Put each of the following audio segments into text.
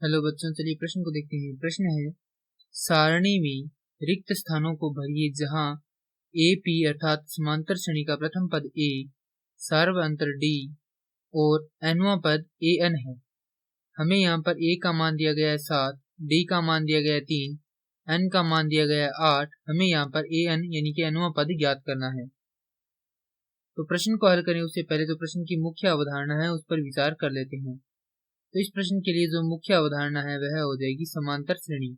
Hello बच्चों, चलिए प्रश्न को देखते हैं। प्रश्न है, सारणी में रिक्त स्थानों को भरिए जहां ए पी अर्थात समांतर श्रेणी का प्रथम पद ए, सार्व अंतर डी और nवां पद ए एन है। हमें यहाँ पर ए का मान दिया गया है 7, डी का मान दिया गया है 3, एन का मान दिया गया है 8। हमें यहाँ पर ए एन यानी कि nवां पद ज्ञात करना है। तो प्रश्न को हल करें उससे पहले तो प्रश्न की मुख्य अवधारणा है उस पर विचार कर लेते हैं। तो इस प्रश्न के लिए जो मुख्य अवधारणा है वह हो जाएगी समांतर श्रेणी।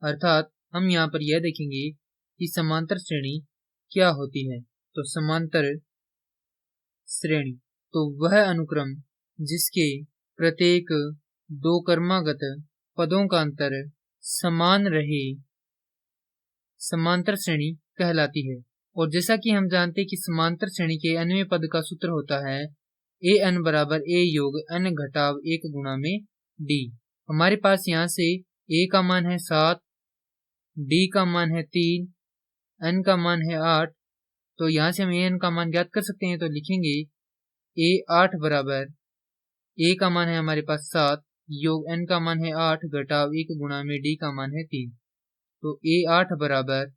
अर्थात हम यहाँ पर यह देखेंगे कि समांतर श्रेणी क्या होती है। तो समांतर श्रेणी तो वह अनुक्रम जिसके प्रत्येक दो क्रमागत पदों का अंतर समान रहे समांतर श्रेणी कहलाती है। और जैसा कि हम जानते हैं कि समांतर श्रेणी के nवें पद का सूत्र होता है ए एन बराबर ए योग एन घटाव 1 गुणा में डी। हमारे पास यहाँ से ए का मान है 7, डी का मान है 3, एन का मान है 8। तो यहाँ से हम ए एन का मान ज्ञात कर सकते हैं। तो लिखेंगे ए 8 बराबर ए का मान है हमारे पास 7 योग एन का मान है 8 घटाव 1 गुणा में डी का मान है 3। तो ए 8 बराबर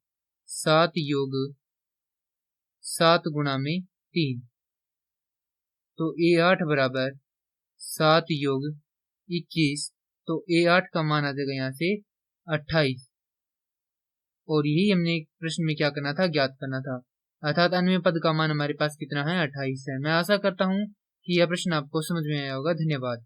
7 योग 7 गुणा में 3। तो ए 8 बराबर 7 योग 21। तो ए 8 का मान आ जाएगा यहाँ से 28। और यही हमने प्रश्न में क्या करना था, ज्ञात करना था। अर्थात nवें पद का मान हमारे पास कितना है, 28 है। मैं आशा करता हूँ कि यह प्रश्न आपको समझ में आया होगा। धन्यवाद।